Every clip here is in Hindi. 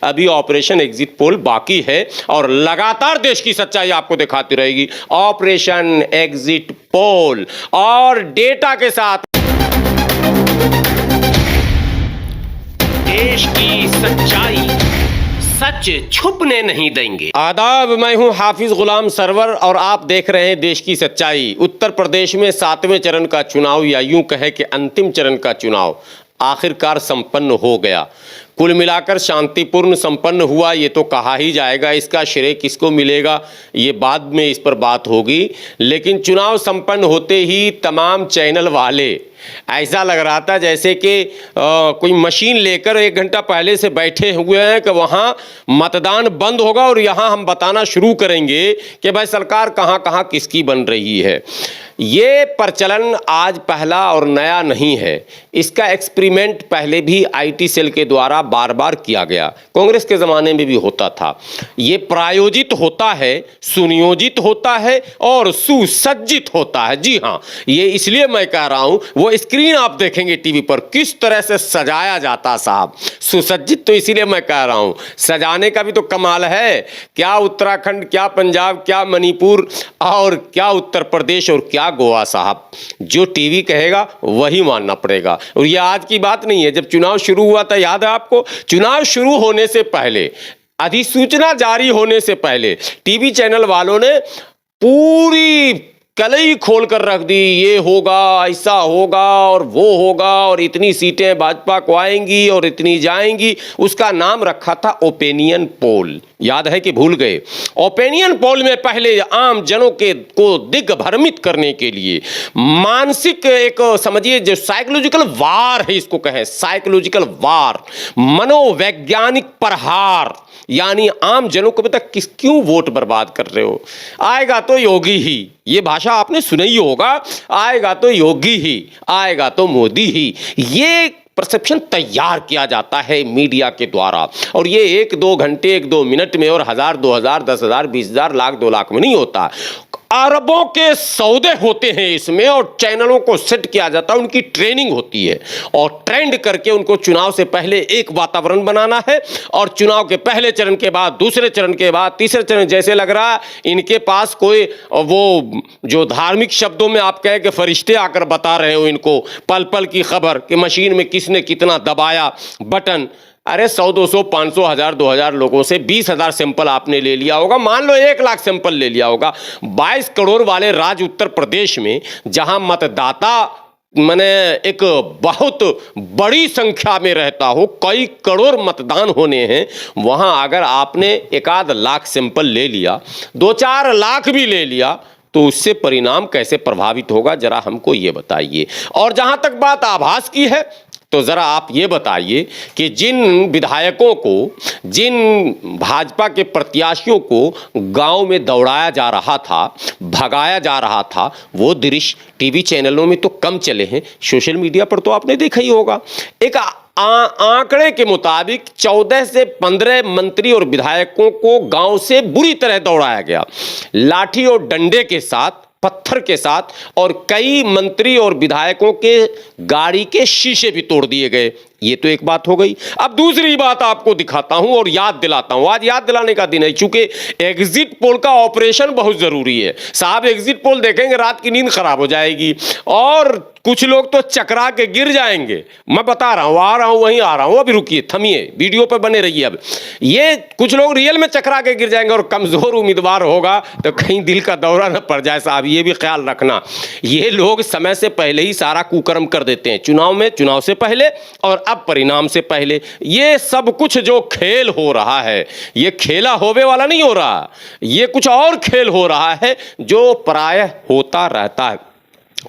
अभी ऑपरेशन एग्जिट पोल बाकी है और लगातार देश की सच्चाई आपको दिखाती रहेगी। ऑपरेशन एग्जिट पोल और डेटा के साथ देश की सच्चाई, सच छुपने नहीं देंगे। आदाब, मैं हूं हाफिज गुलाम सरवर और आप देख रहे हैं देश की सच्चाई। उत्तर प्रदेश में 7वें चरण का चुनाव या यूं कहे कि अंतिम चरण का चुनाव आखिरकार संपन्न हो गया। कुल मिलाकर शांतिपूर्ण संपन्न हुआ ये तो कहा ही जाएगा। इसका श्रेय किसको मिलेगा ये बाद में इस पर बात होगी। लेकिन चुनाव संपन्न होते ही तमाम चैनल वाले ऐसा लग रहा था जैसे कि कोई मशीन लेकर 1 घंटा पहले से बैठे हुए हैं कि वहाँ मतदान बंद होगा और यहाँ हम बताना शुरू करेंगे कि भाई सरकार कहाँ कहाँ किसकी बन रही है। ये प्रचलन आज पहला और नया नहीं है। इसका एक्सपेरिमेंट पहले भी आईटी सेल के द्वारा बार बार किया गया। कांग्रेस के ज़माने में भी होता था। ये प्रायोजित होता है, सुनियोजित होता है और सुसज्जित होता है। जी हाँ, ये इसलिए मैं कह रहा हूँ, वो स्क्रीन आप देखेंगे टीवी पर किस तरह से सजाया जाता साहब। सुसज्जित तो इसीलिए मैं कह रहा हूँ, सजाने का भी तो कमाल है। क्या उत्तराखंड, क्या पंजाब, क्या मणिपुर और क्या उत्तर प्रदेश और क्या गोवा साहब। जो टीवी कहेगा वही मानना पड़ेगा। और ये आज की बात नहीं है। जब चुनाव शुरू हुआ था, याद है आपको, चुनाव शुरू होने से पहले, अधिसूचना जारी होने से पहले टीवी चैनल वालों ने पूरी कलई खोल कर रख दी। ये होगा, ऐसा होगा और वो होगा और इतनी सीटें भाजपा को आएंगी और इतनी जाएंगी। उसका नाम रखा था ओपिनियन पोल। याद है कि भूल गए? ओपिनियन पोल में पहले आम जनों को दिग्भ्रमित करने के लिए मानसिक एक समझिए जो साइकोलॉजिकल वार है, इसको कहें साइकोलॉजिकल वार, मनोवैज्ञानिक प्रहार, यानी आम जनों को पता क्यों वोट बर्बाद कर रहे हो। आएगा तो योगी ही, ये भाषा आपने सुनी ही होगा, आएगा तो योगी ही, आएगा तो मोदी ही। ये परसेप्शन तैयार किया जाता है मीडिया के द्वारा और ये 1-2 घंटे 1-2 मिनट में और 1000, 2000, 10,000, 20,000, लाख 2 लाख में नहीं होता। अरबों के सौदे होते हैं इसमें और चैनलों को सेट किया जाता है, उनकी ट्रेनिंग होती है और ट्रेंड करके उनको चुनाव से पहले एक वातावरण बनाना है और चुनाव के पहले चरण के बाद, दूसरे चरण के बाद, तीसरे चरण, जैसे लग रहा है इनके पास कोई वो जो धार्मिक शब्दों में आप कहें कि फरिश्ते आकर बता रहे हो इनको पल पल की खबर कि मशीन में किसने कितना दबाया बटन। अरे 100, 200, 500, 1000, 2000 लोगों से 20,000 सैंपल आपने ले लिया होगा, मान लो 1 लाख सैंपल ले लिया होगा। 22 करोड़ वाले राज्य उत्तर प्रदेश में जहां मतदाता माने एक बहुत बड़ी संख्या में रहता हो, कई करोड़ मतदान होने हैं, वहां अगर आपने 1-आध लाख सैंपल ले लिया, 2-4 लाख भी ले लिया, तो उससे परिणाम कैसे प्रभावित होगा जरा हमको ये बताइए। और जहां तक बात आभास की है तो ज़रा आप ये बताइए कि जिन विधायकों को, जिन भाजपा के प्रत्याशियों को गांव में दौड़ाया जा रहा था, भगाया जा रहा था, वो दृश्य टीवी चैनलों में तो कम चले हैं, सोशल मीडिया पर तो आपने देखा ही होगा। एक आंकड़े के मुताबिक 14 से 15 मंत्री और विधायकों को गांव से बुरी तरह दौड़ाया गया, लाठी और डंडे के साथ, पत्थर के साथ, और कई मंत्री और विधायकों के गाड़ी के शीशे भी तोड़ दिए गए। ये तो एक बात हो गई। अब दूसरी बात आपको दिखाता हूं और याद दिलाता हूं, आज याद दिलाने का दिन है, चूंकि एग्जिट पोल का ऑपरेशन बहुत जरूरी है साहब। एग्जिट पोल देखेंगे रात की नींद खराब हो जाएगी और कुछ लोग तो चकरा के गिर जाएंगे। मैं बता रहा हूं, आ रहा हूं, वहीं आ रहा हूं, अभी रुकिए, थमिए, वीडियो पर बने रहिए। अब ये कुछ लोग रियल में चकरा के गिर जाएंगे और कमजोर उम्मीदवार होगा तो कहीं दिल का दौरा न पड़ जाए साहब, ये भी ख्याल रखना। ये लोग समय से पहले ही सारा कुकर्म कर देते हैं, चुनाव में, चुनाव से पहले और अब परिणाम से पहले। ये सब कुछ जो खेल हो रहा है, ये खेला होवे वाला नहीं हो रहा, ये कुछ और खेल हो रहा है जो प्रायः होता रहता है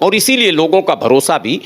और इसीलिए लोगों का भरोसा भी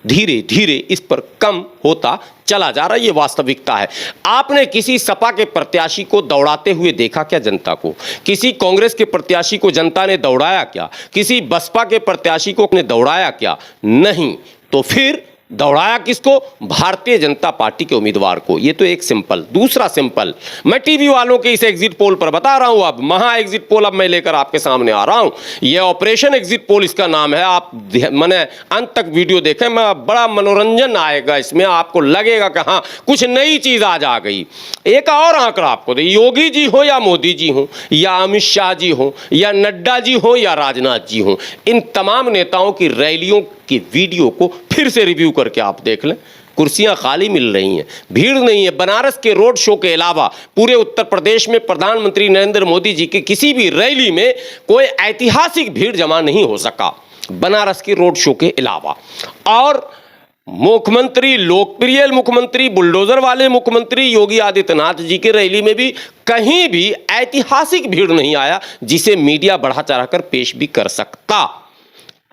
धीरे धीरे इस पर कम होता चला जा रहा है। ये वास्तविकता है। आपने किसी सपा के प्रत्याशी को दौड़ाते हुए देखा क्या जनता को? किसी कांग्रेस के प्रत्याशी को जनता ने दौड़ाया क्या? किसी बसपा के प्रत्याशी को ने दौड़ाया क्या? नहीं। तो फिर दौड़ाया किसको? भारतीय जनता पार्टी के उम्मीदवार को। ये तो एक सिंपल। दूसरा सिंपल, मैं टीवी वालों के इस एग्जिट पोल पर बता रहा हूं, अब महा एग्जिट पोल अब मैं लेकर आपके सामने आ रहा हूं। ये ऑपरेशन एग्जिट पोल इसका नाम है। आप मैंने अंत तक वीडियो देखें, मैं बड़ा मनोरंजन आएगा इसमें, आपको लगेगा कि हाँ कुछ नई चीज आज आ गई। एक और आंकड़ा आपको दे, योगी जी हो या मोदी जी हो या अमित शाह जी हो या नड्डा जी हो या राजनाथ जी हो, इन तमाम नेताओं की रैलियों की वीडियो को फिर से रिव्यू करके आप देख लें। कुर्सियां खाली मिल रही हैं, भीड़ नहीं है। बनारस के रोड शो के अलावा पूरे उत्तर प्रदेश में प्रधानमंत्री नरेंद्र मोदी जी की किसी भी रैली में कोई ऐतिहासिक भीड़ जमा नहीं हो सका, बनारस के रोड शो के अलावा। और मुख्यमंत्री, लोकप्रिय मुख्यमंत्री, बुलडोजर वाले मुख्यमंत्री योगी आदित्यनाथ जी के रैली में भी कहीं भी ऐतिहासिक भीड़ नहीं आया जिसे मीडिया बढ़ा चढ़ाकर पेश भी कर सकता।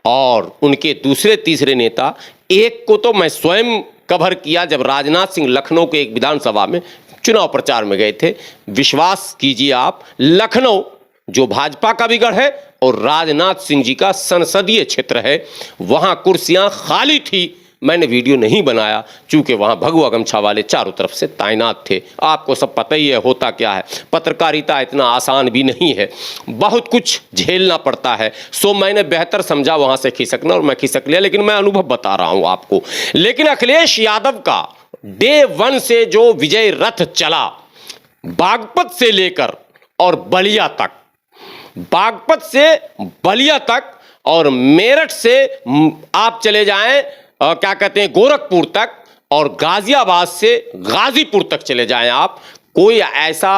और उनके दूसरे तीसरे नेता, एक को तो मैं स्वयं कवर किया जब राजनाथ सिंह लखनऊ के एक विधानसभा में चुनाव प्रचार में गए थे। विश्वास कीजिए आप, लखनऊ जो भाजपा का भी गढ़ है और राजनाथ सिंह जी का संसदीय क्षेत्र है, वहां कुर्सियां खाली थी। मैंने वीडियो नहीं बनाया क्योंकि वहां भगवा गमछा वाले चारों तरफ से तैनात थे। आपको सब पता ही है होता क्या है, पत्रकारिता इतना आसान भी नहीं है, बहुत कुछ झेलना पड़ता है। सो मैंने बेहतर समझा वहां से खिसकना और मैं खिसक लिया, लेकिन मैं अनुभव बता रहा हूं आपको। लेकिन अखिलेश यादव का डे 1 से जो विजय रथ चला, बागपत से लेकर और बलिया तक, बागपत से बलिया तक और मेरठ से आप चले जाएं क्या कहते हैं गोरखपुर तक, और गाजियाबाद से गाजीपुर तक चले जाएं आप, कोई ऐसा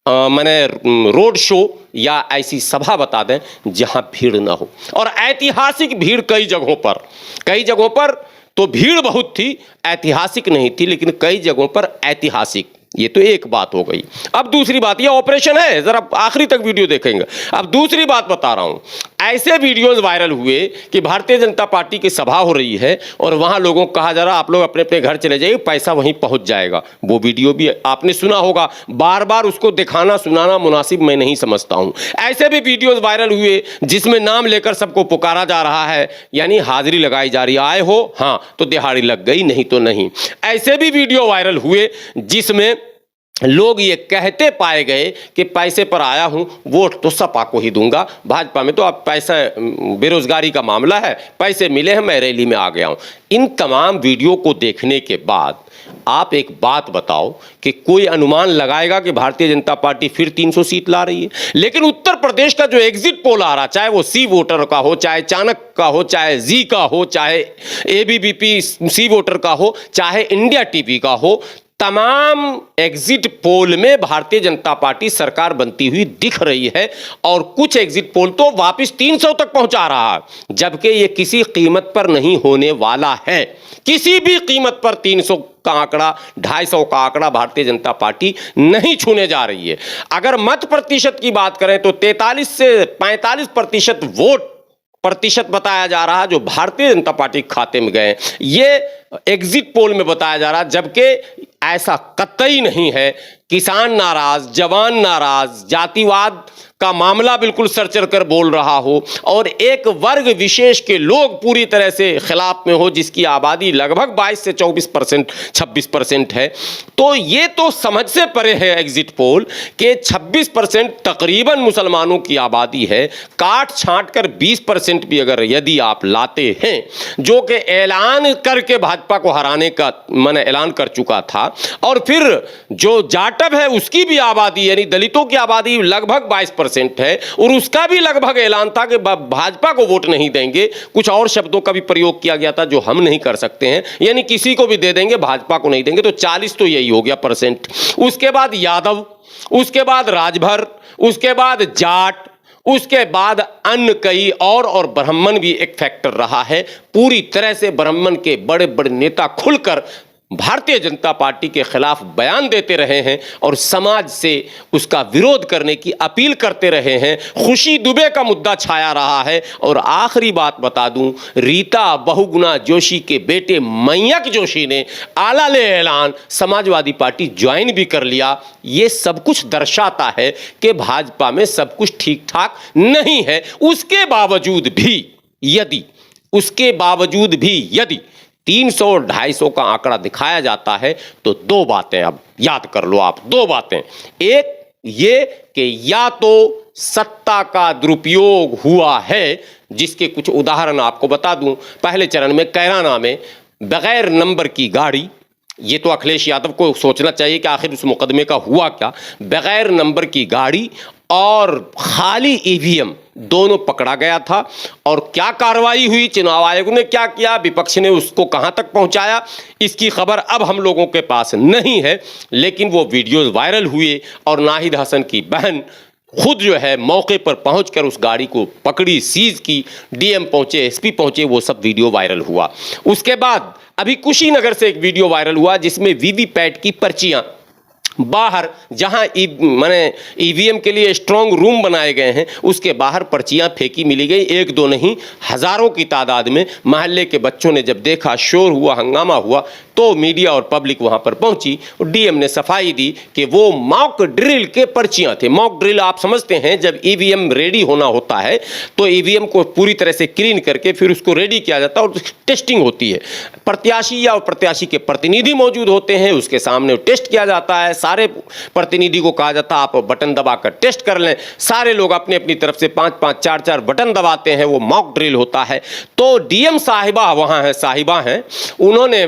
मैंने रोड शो या ऐसी सभा बता दें जहां भीड़ ना हो। और ऐतिहासिक भीड़ कई जगहों पर तो भीड़ बहुत थी, ऐतिहासिक नहीं थी, लेकिन कई जगहों पर ऐतिहासिक। ये तो एक बात हो गई। अब दूसरी बात, ये ऑपरेशन है, जरा आखिरी तक वीडियो देखेंगे। अब दूसरी बात बता रहा हूं, ऐसे वीडियोस वायरल हुए कि भारतीय जनता पार्टी की सभा हो रही है और वहां लोगों को कहा जा रहा आप लोग अपने अपने घर चले जाइए, पैसा वहीं पहुंच जाएगा। वो वीडियो भी आपने सुना होगा, बार बार उसको दिखाना सुनाना मुनासिब मैं नहीं समझता हूं। ऐसे भी वीडियोस वायरल हुए जिसमें नाम लेकर सबको पुकारा जा रहा है, यानी हाजिरी लगाई जा रही है, आए हो हाँ तो दिहाड़ी लग गई, नहीं तो नहीं। ऐसे भी वीडियो वायरल हुए जिसमें लोग ये कहते पाए गए कि पैसे पर आया हूं, वोट तो सपा को ही दूंगा, भाजपा में तो अब पैसा बेरोजगारी का मामला है, पैसे मिले हैं, मैं रैली में आ गया हूं। इन तमाम वीडियो को देखने के बाद आप एक बात बताओ कि कोई अनुमान लगाएगा कि भारतीय जनता पार्टी फिर 300 सीट ला रही है? लेकिन उत्तर प्रदेश का जो एग्जिट पोल आ रहा, चाहे वो सी वोटर का हो, चाहे चाणक्य का हो, चाहे जी का हो, चाहे एबीवीपी सी वोटर का हो, चाहे इंडिया टीवी का हो, तमाम एग्जिट पोल में भारतीय जनता पार्टी सरकार बनती हुई दिख रही है। और कुछ एग्जिट पोल तो वापस 300 तक पहुंचा रहा है, जबकि यह किसी कीमत पर नहीं होने वाला है। किसी भी कीमत पर 300 का आंकड़ा, 250 का आंकड़ा भारतीय जनता पार्टी नहीं छूने जा रही है। अगर मत प्रतिशत की बात करें तो 43 से 45% वोट प्रतिशत बताया जा रहा है जो भारतीय जनता पार्टी के खाते में गए, ये एग्जिट पोल में बताया जा रहा है, जबकि ऐसा कतई नहीं है। किसान नाराज, जवान नाराज, जातिवाद का मामला बिल्कुल सर चढ़ कर बोल रहा हो और एक वर्ग विशेष के लोग पूरी तरह से खिलाफ में हो, जिसकी आबादी लगभग 22 से 24%, 26% है। तो ये तो समझ से परे है एग्जिट पोल के 26% तकरीबन मुसलमानों की आबादी है। काट छांट कर 20% भी अगर यदि आप लाते हैं, जो कि ऐलान करके भाजपा को हराने का मैंने ऐलान कर चुका था, और फिर जो जाटव है उसकी भी आबादी यानी दलितों की आबादी लगभग 22% है, और उसका भी लगभग ऐलान था कि भाजपा को वोट नहीं देंगे। कुछ और शब्दों का भी प्रयोग किया गया था जो हम नहीं कर सकते हैं, यानी किसी को भी दे देंगे, भाजपा को नहीं देंगे। तो 40 तो यही हो गया परसेंट। उसके बाद यादव, उसके बाद राजभर, उसके बाद जाट, उसके बाद अन्य कई और ब्राह्मण भी एक फैक्टर रहा है। पूरी तरह से ब्राह्मण के बड़े बड़े नेता खुलकर भारतीय जनता पार्टी के खिलाफ बयान देते रहे हैं और समाज से उसका विरोध करने की अपील करते रहे हैं। खुशी दुबे का मुद्दा छाया रहा है। और आखिरी बात बता दूं, रीता बहुगुणा जोशी के बेटे मयंक जोशी ने आला-ले ऐलान समाजवादी पार्टी ज्वाइन भी कर लिया। ये सब कुछ दर्शाता है कि भाजपा में सब कुछ ठीक ठाक नहीं है। उसके बावजूद भी यदि 300-250 का आंकड़ा दिखाया जाता है तो दो बातें अब याद कर लो आप, दो बातें। एक ये कि या तो सत्ता का दुरुपयोग हुआ है, जिसके कुछ उदाहरण आपको बता दूं। पहले चरण में कैराना में बगैर नंबर की गाड़ी, ये तो अखिलेश यादव को सोचना चाहिए कि आखिर उस मुकदमे का हुआ क्या। बगैर नंबर की गाड़ी और खाली ईवीएम दोनों पकड़ा गया था। और क्या कार्रवाई हुई, चुनाव आयोग ने क्या किया, विपक्ष ने उसको कहां तक पहुंचाया, इसकी खबर अब हम लोगों के पास नहीं है। लेकिन वो वीडियोस वायरल हुए और नाहिद हसन की बहन खुद जो है मौके पर पहुंचकर उस गाड़ी को पकड़ी, सीज की, डीएम पहुंचे, एसपी पहुंचे, वो सब वीडियो वायरल हुआ। उसके बाद अभी कुशीनगर से एक वीडियो वायरल हुआ जिसमें वीवीपैट की पर्चियां बाहर, जहां माने ईवीएम के लिए स्ट्रांग रूम बनाए गए हैं, उसके बाहर पर्चियां फेंकी मिली गई, एक दो नहीं हजारों की तादाद में। मोहल्ले के बच्चों ने जब देखा, शोर हुआ, हंगामा हुआ, तो मीडिया और पब्लिक वहां पर पहुंची और डीएम ने सफाई दी कि वो मॉक ड्रिल के पर्चियां थे। मॉक ड्रिल आप समझते हैं, जब ईवीएम रेडी होना होता है तो ईवीएम को पूरी तरह से क्लीन करके फिर उसको रेडी किया जाता है और टेस्टिंग होती है। प्रत्याशी या प्रत्याशी के प्रतिनिधि मौजूद होते हैं, उसके सामने टेस्ट किया जाता है। सारे प्रतिनिधि को कहा जाता है आप बटन दबाकर टेस्ट कर लें। सारे लोग अपनी अपनी तरफ से 5-5, 4-4 बटन दबाते हैं, वो मॉक ड्रिल होता है। तो डीएम साहिबा वहां है, साहिबा हैं, उन्होंने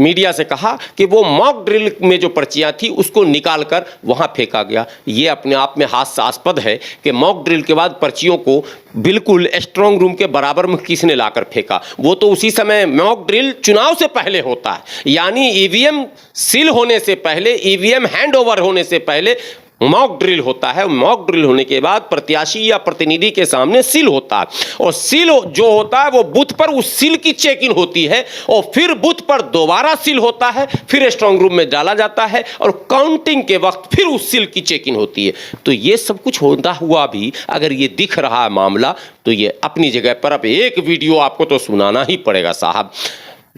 मीडिया से कहा कि वो मॉक ड्रिल में जो पर्चियां थी उसको निकालकर वहां फेंका गया। ये अपने आप में हास्यास्पद है कि मॉक ड्रिल के बाद पर्चियों को बिल्कुल स्ट्रांग रूम के बराबर में किसने लाकर फेंका। वो तो उसी समय मॉक ड्रिल चुनाव से पहले होता है, यानी ईवीएम सील होने से पहले, ईवीएम हैंड ओवर होने से पहले मॉक ड्रिल होता है। मॉक ड्रिल होने के बाद प्रत्याशी या प्रतिनिधि के सामने सील होता है और सील जो होता है वो बूथ पर उस सील की चेक इन होती है और फिर बूथ पर दोबारा सील होता है, फिर स्ट्रांग रूम में डाला जाता है और काउंटिंग के वक्त फिर उस सील की चेक इन होती है। तो ये सब कुछ होता हुआ भी अगर ये दिख रहा है मामला, तो ये अपनी जगह पर अब एक वीडियो आपको तो सुनाना ही पड़ेगा साहब।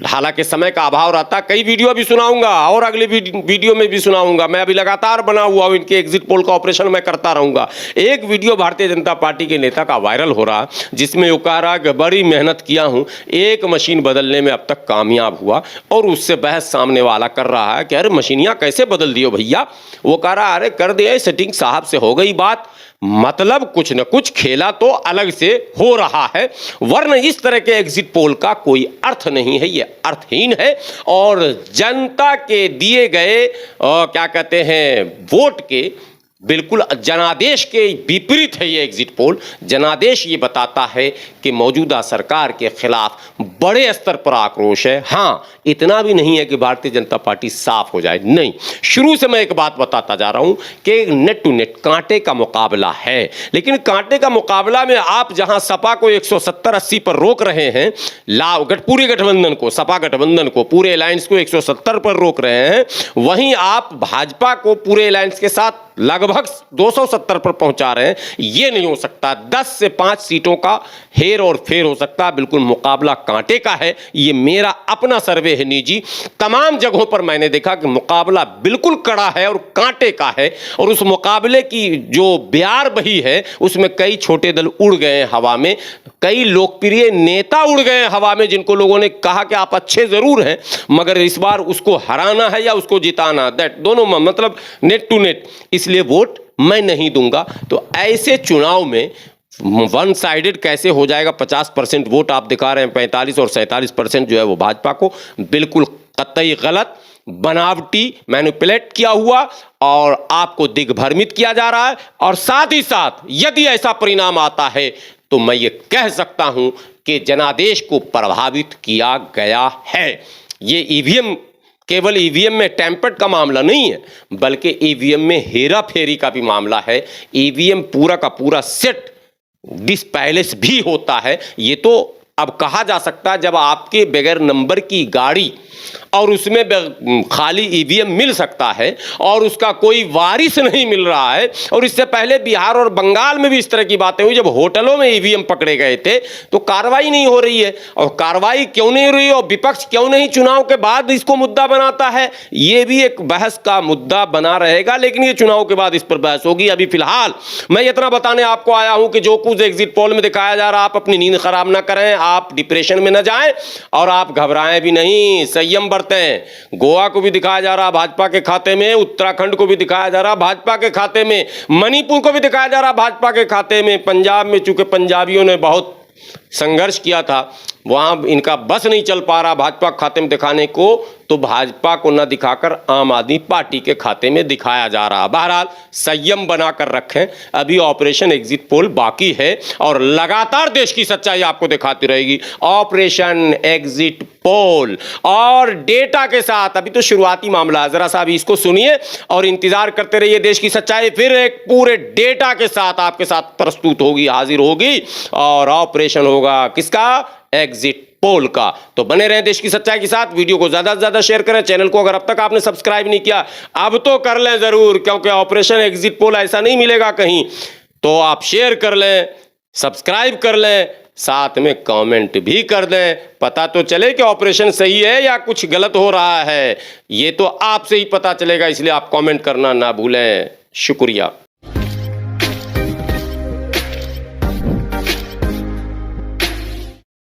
हालांकि समय का अभाव रहता, कई वीडियो भी सुनाऊंगा और अगले वीडियो में भी सुनाऊंगा। मैं अभी लगातार बना हुआ हूं, इनके एग्जिट पोल का ऑपरेशन मैं करता रहूंगा। एक वीडियो भारतीय जनता पार्टी के नेता का वायरल हो रहा, जिसमें वो कह रहा कि बड़ी मेहनत किया हूं, एक मशीन बदलने में अब तक कामयाब हुआ। और उससे बहस सामने वाला कर रहा है कि अरे मशीनियां कैसे बदल दियो भैया। वो कह रहा अरे कर दिया सेटिंग साहब से हो गई बात। मतलब कुछ न कुछ खेला तो अलग से हो रहा है, वरना इस तरह के एग्जिट पोल का कोई अर्थ नहीं है, ये अर्थहीन है। और जनता के दिए गए क्या कहते हैं वोट के बिल्कुल जनादेश के विपरीत है ये एग्जिट पोल। जनादेश ये बताता है कि मौजूदा सरकार के खिलाफ बड़े स्तर पर आक्रोश है। हाँ, इतना भी नहीं है कि भारतीय जनता पार्टी साफ हो जाए, नहीं। शुरू से मैं एक बात बताता जा रहा हूं कि नेट टू नेट कांटे का मुकाबला है, लेकिन कांटे का मुकाबला में आप जहां सपा को 170-80 पर रोक रहे हैं, पूरे गठबंधन को, सपा गठबंधन को, पूरे अलायंस को 170 पर रोक रहे हैं, वहीं आप भाजपा को पूरे अलायंस के साथ लगभग 270 पर पहुंचा रहे हैं। ये नहीं हो सकता। 10 से 5 सीटों का हेर और फेर हो सकता है। बिल्कुल मुकाबला कांटे का है। ये मेरा अपना सर्वे है निजी, तमाम जगहों पर मैंने देखा कि मुकाबला बिल्कुल कड़ा है और कांटे का है। और उस मुकाबले की जो ब्यार बही है उसमें कई छोटे दल उड़ गए हैं हवा में, कई लोकप्रिय नेता उड़ गए हैं हवा में, जिनको लोगों ने कहा कि आप अच्छे जरूर हैं मगर इस बार उसको हराना है या उसको जिताना, दैट दोनों मतलब नेट टू नेट, इसलिए वोट मैं नहीं दूंगा। तो ऐसे चुनाव में वन साइडेड कैसे हो जाएगा? 50% वोट आप दिखा रहे हैं, 45 और 47% जो है वो भाजपा को, बिल्कुल कतई गलत, बनावटी, मैनिपुलेट किया हुआ और आपको दिग्भ्रमित किया जा रहा है। और साथ ही साथ यदि ऐसा परिणाम आता है तो मैं ये कह सकता हूं कि जनादेश को प्रभावित किया गया है। ये ईवीएम केवल ईवीएम में टैंपर्ड का मामला नहीं है, बल्कि ईवीएम में हेरा फेरी का भी मामला है। ईवीएम पूरा का पूरा सेट डिस पैलेस भी होता है। ये तो अब कहा जा सकता है जब आपके बगैर नंबर की गाड़ी और उसमें खाली ईवीएम मिल सकता है और उसका कोई वारिस नहीं मिल रहा है। और इससे पहले बिहार और बंगाल में भी इस तरह की बातें हुई, जब होटलों में ईवीएम पकड़े गए थे तो कार्रवाई नहीं हो रही है। और कार्रवाई क्यों नहीं हो रही है और विपक्ष क्यों नहीं चुनाव के बाद इसको मुद्दा बनाता है, यह भी एक बहस का मुद्दा बना रहेगा, लेकिन ये चुनाव के बाद इस पर बहस होगी। अभी फिलहाल मैं इतना बताने आपको आया हूं कि जो कुछ एग्जिट पोल में दिखाया जा रहा, आप अपनी नींद खराब ना करें, आप डिप्रेशन में ना जाएं और आप घबराएं भी नहीं, संयम बरतें। गोवा को भी दिखाया जा रहा भाजपा के खाते में, उत्तराखंड को भी दिखाया जा रहा भाजपा के खाते में, मणिपुर को भी दिखाया जा रहा भाजपा के खाते में, पंजाब में चूंकि पंजाबियों ने बहुत संघर्ष किया था, वहां इनका बस नहीं चल पा रहा भाजपा खाते में दिखाने को, तो भाजपा को न दिखाकर आम आदमी पार्टी के खाते में दिखाया जा रहा। बहरहाल संयम बनाकर रखें, अभी ऑपरेशन एग्जिट पोल बाकी है और लगातार देश की सच्चाई आपको दिखाती रहेगी। ऑपरेशन एग्जिट पोल और डेटा के साथ, अभी तो शुरुआती मामला, जरा सा अभी इसको सुनिए और इंतजार करते रहिए। देश की सच्चाई फिर एक पूरे डेटा के साथ आपके साथ प्रस्तुत होगी, हाजिर होगी, और ऑपरेशन होगा किसका? एग्जिट पोल का। तो बने रहे देश की सच्चाई के साथ, वीडियो को ज्यादा से ज्यादा शेयर करें, चैनल को अगर अब तक आपने सब्सक्राइब नहीं किया अब तो कर लें जरूर, क्योंकि ऑपरेशन एग्जिट पोल ऐसा नहीं मिलेगा कहीं। तो आप शेयर कर लें, सब्सक्राइब कर लें, साथ में कमेंट भी कर दें, पता तो चले कि ऑपरेशन सही है या कुछ गलत हो रहा है। ये तो आपसे ही पता चलेगा, इसलिए आप कमेंट करना ना भूलें। शुक्रिया।